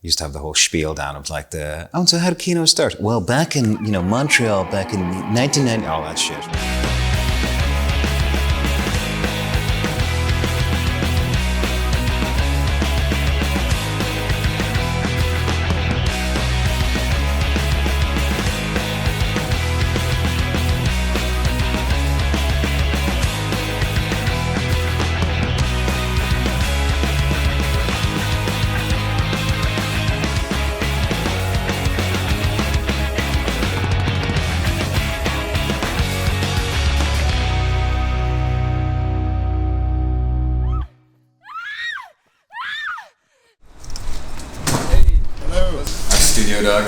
used to have the whole spiel down of like so how did Kino start? Well, back in, Montreal, back in 1990, all that shit. Dog.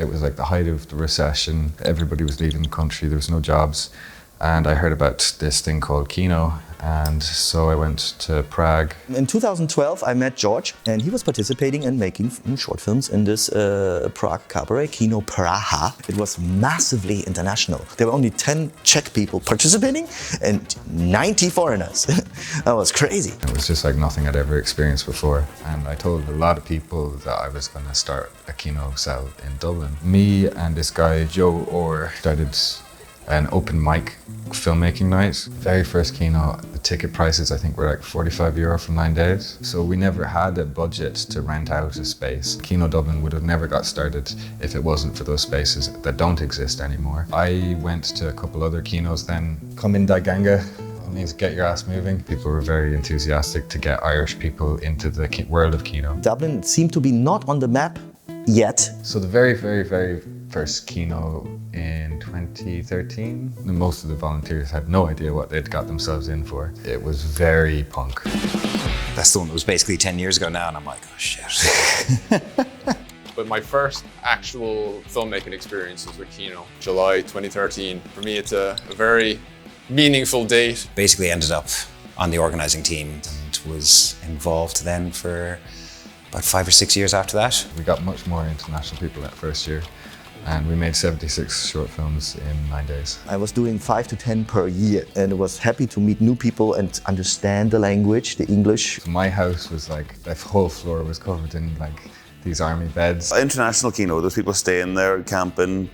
It was like the height of the recession. Everybody was leaving the country. There was no jobs. And I heard about this thing called Kino. And so I went to Prague. In 2012, I met George, and he was participating and making short films in this Prague cabaret, Kino Praha. It was massively international. There were only 10 Czech people participating and 90 foreigners. That was crazy. It was just like nothing I'd ever experienced before. And I told a lot of people that I was going to start a kino cell in Dublin. Me and this guy, Joe Orr, started an open mic filmmaking night. Very first kino, the ticket prices I think were like €45 for 9 days. So we never had a budget to rent out a space. Kino Dublin would have never got started if it wasn't for those spaces that don't exist anymore. I went to a couple other kinos then. Come in Daiganga, needs to get your ass moving. People were very enthusiastic to get Irish people into the world of kino. Dublin seemed to be not on the map yet. So the very, very, very first kino in 2013, most of the volunteers had no idea what they'd got themselves in for. It was very punk. That's the one that was basically 10 years ago now, and I'm like, oh shit. But my first actual filmmaking experience was with Kino, July 2013. For me, it's a very meaningful date. Basically ended up on the organising team and was involved then for about 5 or 6 years after that. We got much more international people that first year, and we made 76 short films in 9 days. I was doing 5 to 10 per year, and I was happy to meet new people and understand the language, the English. So my house was like, the whole floor was covered in like these army beds. International Kino, those people staying there, camping,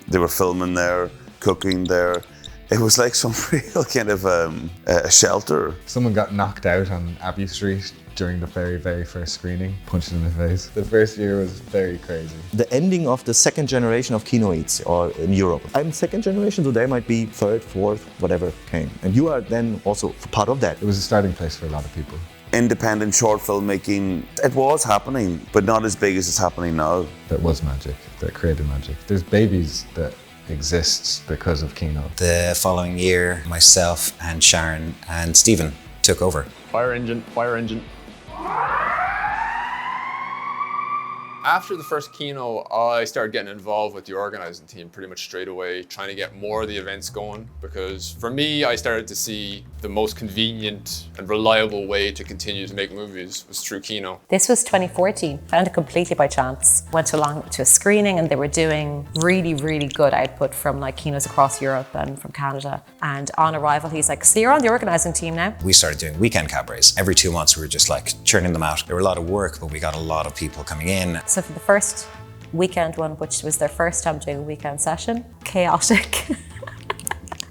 they were filming there, cooking there. It was like some real kind of a shelter. Someone got knocked out on Abbey Street during the very, very first screening, punched in the face. The first year was very crazy. The ending of the second generation of Kinoids, or in Europe. I'm second generation, so they might be third, fourth, whatever came. And you are then also part of that. It was a starting place for a lot of people. Independent short filmmaking, it was happening, but not as big as it's happening now. That was magic, that created magic. There's babies that exists because of Kino. The following year, myself and Sharon and Stephen took over. Fire engine, fire engine. After the first Kino, I started getting involved with the organising team pretty much straight away, trying to get more of the events going, because for me, I started to see the most convenient and reliable way to continue to make movies was through Kino. This was 2014. Found it completely by chance. Went along to a screening and they were doing really, really good output from like kinos across Europe and from Canada. And on arrival, he's like, so you're on the organising team now? We started doing weekend cabarets. Every 2 months, we were just like churning them out. There were a lot of work, but we got a lot of people coming in. So for the first weekend one, which was their first time doing a weekend session, chaotic.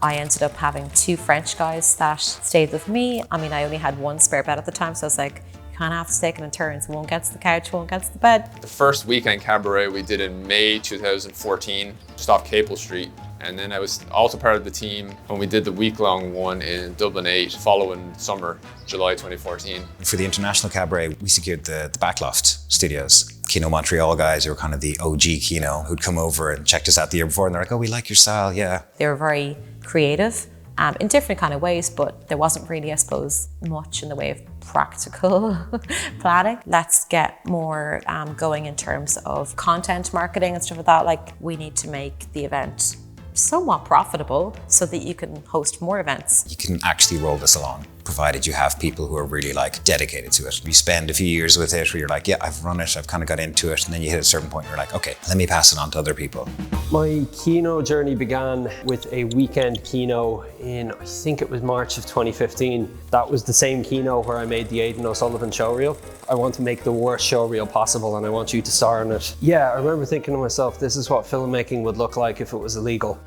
I ended up having 2 French guys that stayed with me. I mean, I only had 1 spare bed at the time, so I was like, you kind of have to take it in turns. One gets the couch, one gets the bed. The first weekend cabaret we did in May 2014, just off Capel Street. And then I was also part of the team when we did the week-long one in Dublin 8 following summer, July 2014. For the International Cabaret, we secured the Backloft studios. Kino Montreal guys who were kind of the OG Kino who'd come over and checked us out the year before, and they're like, oh, we like your style, yeah. They were very creative in different kind of ways, but there wasn't really, I suppose, much in the way of practical planning. Let's get more going in terms of content marketing and stuff like that. Like, we need to make the event somewhat profitable so that you can host more events. You can actually roll this along. provided you have people who are really like dedicated to it. You spend a few years with it where you're like, yeah, I've run it, I've kind of got into it, and then you hit a certain point where you're like, okay, let me pass it on to other people. My Kino journey began with a weekend Kino in, I think it was March of 2015. That was the same Kino where I made the Aidan O'Sullivan showreel. I want to make the worst showreel possible and I want you to star in it. Yeah, I remember thinking to myself, this is what filmmaking would look like if it was illegal.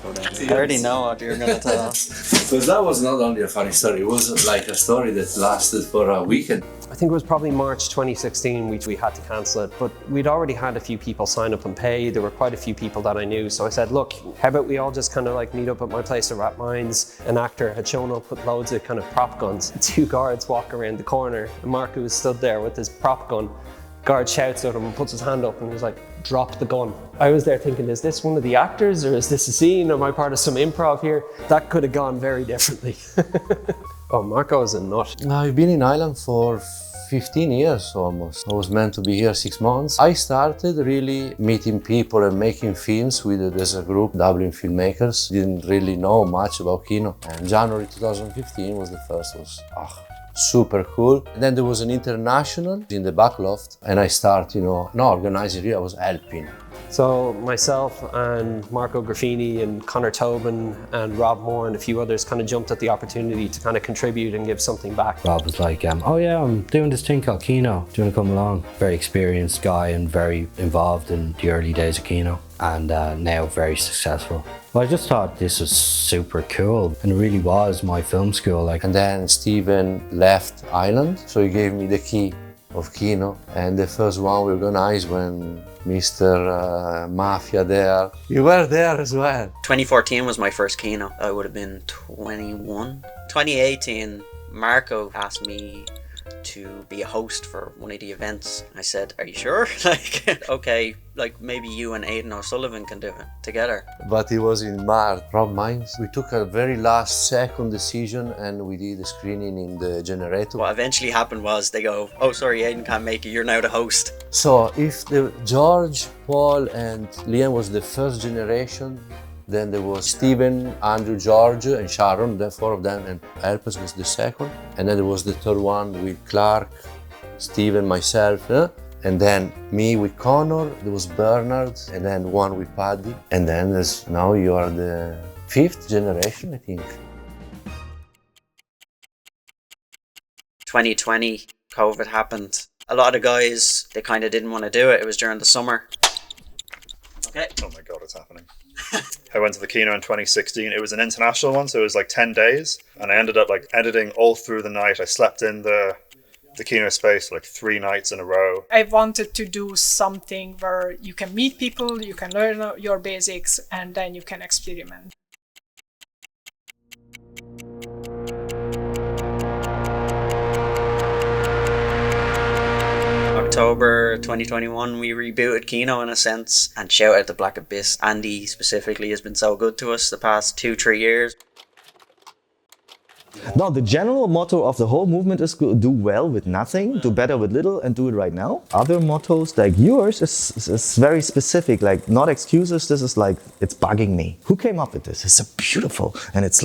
I already know what you're going to tell. Because that was not only a funny story, it was like a story that lasted for a weekend. I think it was probably March 2016 we had to cancel it, but we'd already had a few people sign up and pay. There were quite a few people that I knew. So I said, look, how about we all just kind of like meet up at my place at Rat Mines. An actor had shown up with loads of kind of prop guns. 2 guards walk around the corner and Marco was stood there with his prop gun. Guard shouts at him and puts his hand up and he's like, drop the gun. I was there thinking, is this one of the actors or is this a scene? Am I part of some improv here? That could have gone very differently. Oh, Marco is a nut. I've been in Ireland for 15 years almost. I was meant to be here 6 months. I started really meeting people and making films with it as a group, Dublin filmmakers. Didn't really know much about Kino. And January 2015 was the first. It was super cool. And then there was an international in the back loft and I started, not organizing it, I was helping. So myself and Marco Graffini and Connor Tobin and Rob Moore and a few others kind of jumped at the opportunity to kind of contribute and give something back. Rob was like, oh yeah, I'm doing this thing called Kino. Do you want to come along? Very experienced guy and very involved in the early days of Kino and now very successful. Well, I just thought this was super cool and it really was my film school. And then Stephen left Ireland, so he gave me the key of Kino. And the first one we organized when Mr. Mafia there. You were there as well. 2014 was my first Kino. I would have been 21. 2018, Marco asked me to be a host for one of the events. I said, are you sure? Okay, maybe you and Aidan O'Sullivan can do it together. But it was in March, Rob Mines. We took a very last second decision and we did a screening in the generator. What eventually happened was they go, oh sorry, Aidan can't make it, you're now the host. So if the George, Paul and Liam was the first generation, then there was Stephen, Andrew, George and Sharon, the four of them, and Elpis was the second. And then there was the third one with Clark, Stephen, myself, and then me with Connor, there was Bernard, and then one with Paddy. And then now you are the 5th generation, I think. 2020, COVID happened. A lot of the guys, they kind of didn't want to do it. It was during the summer. Okay. Oh my God, it's happening. I went to the Kino in 2016. It was an international one, so it was like 10 days. And I ended up editing all through the night. I slept in the Kino space for 3 nights in a row. I wanted to do something where you can meet people, you can learn your basics, and then you can experiment. October 2021, we rebooted Kino in a sense, and shout out to Black Abyss. Andy specifically has been so good to us the past 2-3 years. No, the general motto of the whole movement is do well with nothing, do better with little, and do it right now. Other mottos like yours is very specific, like not excuses. This is like, it's bugging me. Who came up with this? It's so beautiful, and it's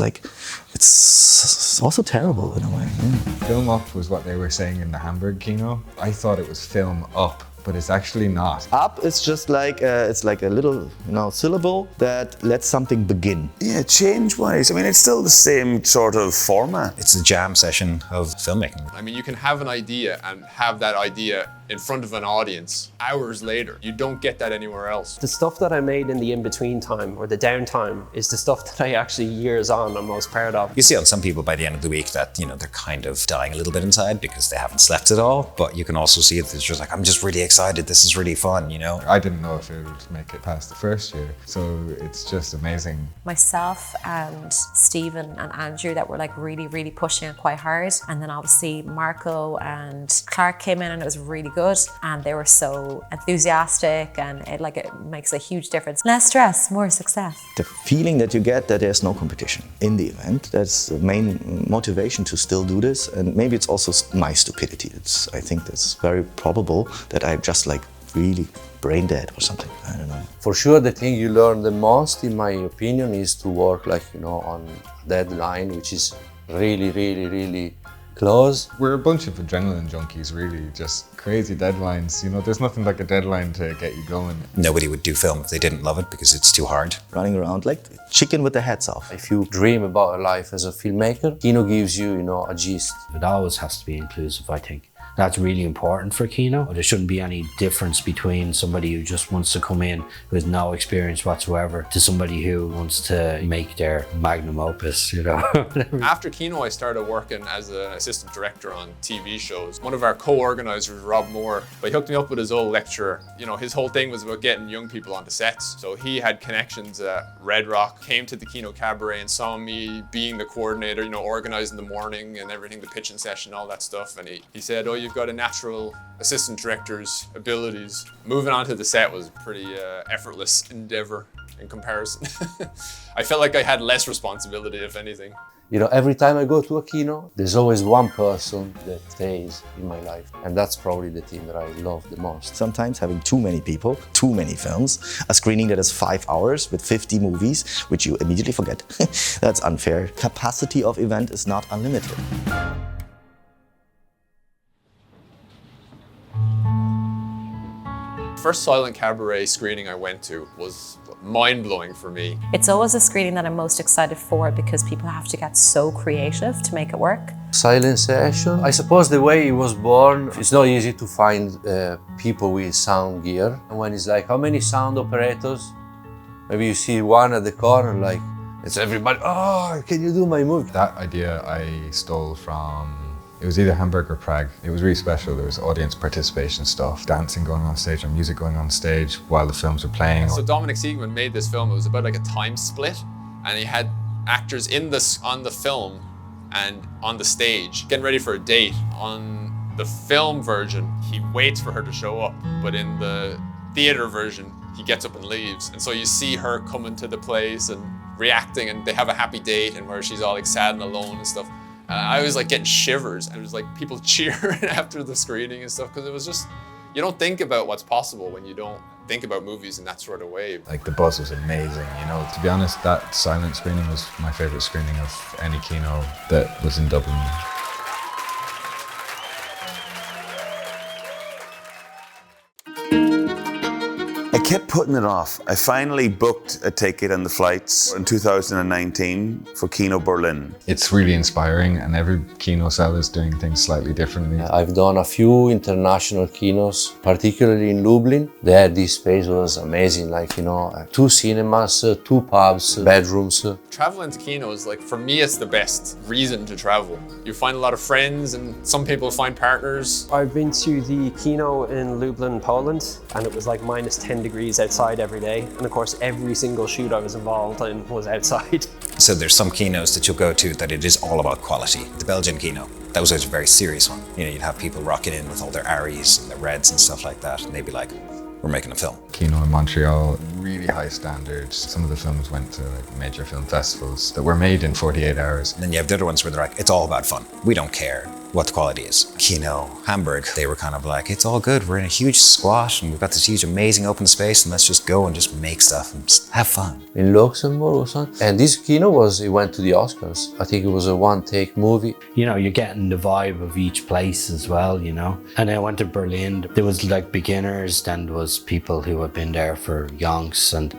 also terrible in a way. Yeah. Film up was what they were saying in the Hamburg Kino. I thought it was film up, but it's actually not. Up is just like it's like a little syllable that lets something begin. Yeah, change-wise, I mean, it's still the same sort of format. It's a jam session of filmmaking. I mean, you can have an idea and have that idea in front of an audience hours later. You don't get that anywhere else. The stuff that I made in the in-between time or the downtime is the stuff that I actually years on I'm most proud of. You see on some people by the end of the week that, they're kind of dying a little bit inside because they haven't slept at all. But you can also see it, it's just like, I'm just really excited. This is really fun, I didn't know if it would make it past the first year. So it's just amazing. Myself and Stephen and Andrew that were really, really pushing it quite hard. And then obviously Marco and Clark came in and it was really good. And they were so enthusiastic and it makes a huge difference. Less stress, more success. The feeling that you get that there's no competition in the event, that's the main motivation to still do this. And maybe it's also my stupidity. I think that's very probable that I'm just really brain dead or something. I don't know. For sure, the thing you learn the most, in my opinion, is to work on deadline, which is really close. We're a bunch of adrenaline junkies, really, just crazy deadlines. You know, there's nothing like a deadline to get you going. Nobody would do film if they didn't love it because it's too hard. Running around like chicken with the heads off. If you dream about a life as a filmmaker, Kino gives you, you know, a gist. It always has to be inclusive, I think. That's really important for Kino. There shouldn't be any difference between somebody who just wants to come in with no experience whatsoever to somebody who wants to make their magnum opus, you know. After Kino, I started working as an assistant director on TV shows. One of our co-organizers, Rob Moore, he hooked me up with his old lecturer. You know, his whole thing was about getting young people onto sets. So he had connections at Red Rock, came to the Kino Kabaret and saw me being the coordinator, you know, organizing the morning and everything, the pitching session, all that stuff. And he said, oh, you've got a natural assistant director's abilities. Moving onto the set was a pretty effortless endeavor in comparison. I felt like I had less responsibility, if anything. You know, every time I go to a Kino, there's always one person that stays in my life. And that's probably the thing that I love the most. Sometimes having too many people, too many films, a screening that is 5 hours with 50 movies, which you immediately forget. That's unfair. Capacity of event is not unlimited. First silent cabaret screening I went to was mind-blowing for me. It's always a screening that I'm most excited for because people have to get so creative to make it work. Silent session. I suppose the way it was born, it's not easy to find people with sound gear. And when it's like, how many sound operators? Maybe you see one at the corner, like, it's everybody, oh, can you do my movie? That idea I stole from, it was either Hamburg or Prague. It was really special. There was audience participation stuff, dancing going on stage and music going on stage while the films were playing. So Dominic Siegman made this film. It was about like a time split, and he had actors on the film and on the stage getting ready for a date. On the film version, he waits for her to show up, but in the theater version, he gets up and leaves. And so you see her coming to the place and reacting, and they have a happy date, and where she's all like sad and alone and stuff. I was like getting shivers, and it was like people cheering after the screening and stuff, because it was just, you don't think about what's possible when you don't think about movies in that sort of way. Like the buzz was amazing, you know. To be honest, that silent screening was my favorite screening of any Kino that was in Dublin. I kept putting it off. I finally booked a ticket and the flights in 2019 for Kino Berlin. It's really inspiring, and every Kino cell is doing things slightly differently. I've done a few international kinos, particularly in Dublin. There, this space was amazing, like, you know, 2 cinemas, 2 pubs, bedrooms. Traveling to Kino is like, for me, it's the best reason to travel. You find a lot of friends, and some people find partners. I've been to the Kino in Lublin, Poland, and it was like minus 10 degrees outside every day. And of course, every single shoot I was involved in was outside. So there's some kinos that you'll go to that it is all about quality. The Belgian Kino, that was a very serious one. You know, you'd have people rocking in with all their Aries and their Reds and stuff like that, and they'd be like, we're making a film. Kino in Montreal, really high standards. Some of the films went to like major film festivals that were made in 48 hours. And then you have the other ones where they're like, it's all about fun. We don't care what the quality is. Kino Hamburg, they were kind of like, it's all good. We're in a huge squat and we've got this huge, amazing open space, and let's just go and just make stuff and just have fun. In Luxembourg or something. And this Kino it went to the Oscars. I think it was a one-take movie. You know, you're getting the vibe of each place as well, you know. And I went to Berlin. There was like beginners, then there was people who had been there for yonks and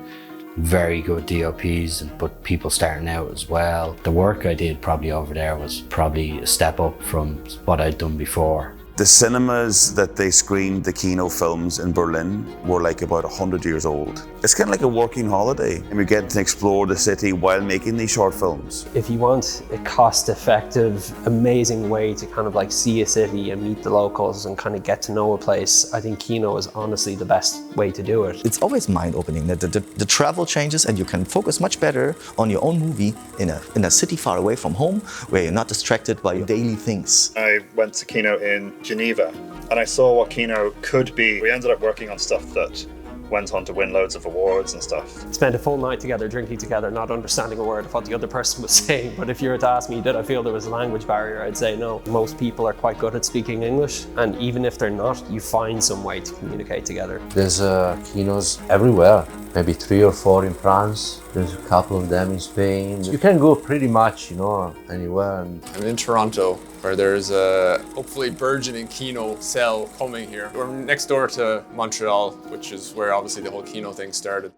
very good DOPs, but people starting out as well. The work I did probably over there was probably a step up from what I'd done before. The cinemas that they screened the Kino films in Berlin were like about 100 years old. It's kind of like a working holiday, and we get to explore the city while making these short films. If you want a cost-effective, amazing way to kind of like see a city and meet the locals and kind of get to know a place, I think Kino is honestly the best way to do it. It's always mind-opening that the travel changes, and you can focus much better on your own movie in a city far away from home, where you're not distracted by your daily things. I went to Kino in Geneva, and I saw what Kino could be. We ended up working on stuff that went on to win loads of awards and stuff. Spent a full night together, drinking together, not understanding a word of what the other person was saying. But if you were to ask me, did I feel there was a language barrier, I'd say no. Most people are quite good at speaking English, and even if they're not, you find some way to communicate together. There's kinos everywhere, maybe 3 or 4 in France. There's a couple of them in Spain. You can go pretty much, anywhere. I'm in Toronto, where there's a hopefully burgeoning Kino cell coming here. We're next door to Montreal, which is where obviously the whole Kino thing started.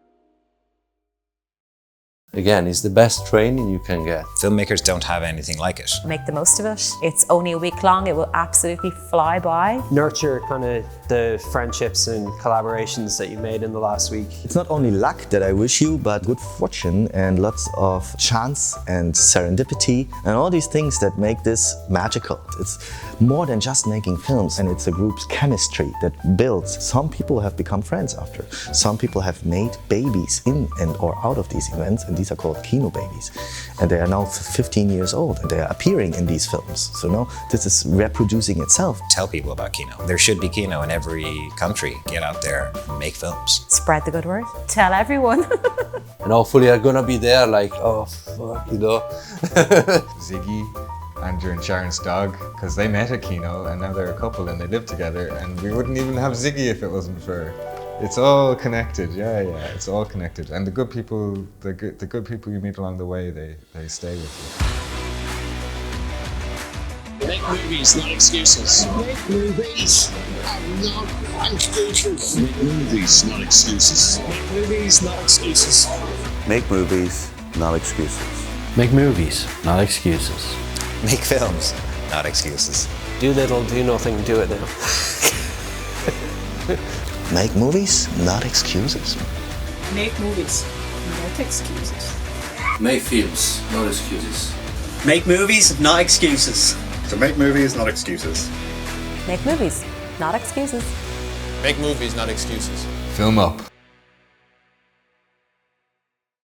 Again, it's the best training you can get. Filmmakers don't have anything like it. Make the most of it. It's only a week long. It will absolutely fly by. Nurture kind of the friendships and collaborations that you made in the last week. It's not only luck that I wish you, but good fortune and lots of chance and serendipity and all these things that make this magical. It's more than just making films, and it's a group's chemistry that builds. Some people have become friends after. Some people have made babies in and or out of these events, and these are called Kino babies. And they are now 15 years old and they are appearing in these films. So now this is reproducing itself. Tell people about Kino. There should be Kino in every country. Get out there and make films. Spread the good word. Tell everyone. And hopefully I'm gonna be there like, oh fuck, Ziggy, Andrew and Sharon's dog, because they met at Kino and now they're a couple and they live together, and we wouldn't even have Ziggy if it wasn't for. It's all connected, yeah, it's all connected. And the good people, the good people you meet along the way, they stay with you. Make movies, not excuses. Make movies, not excuses. Make movies, not excuses. Make movies, not excuses. Make movies, not excuses. Make movies, not excuses. Make films, not excuses. Do little, do nothing, do it now. Make movies, not excuses. Make movies, not excuses. Make films, not excuses. Make movies, not excuses. So make movies, not excuses. Make movies, not excuses. Make movies, not excuses. Film up.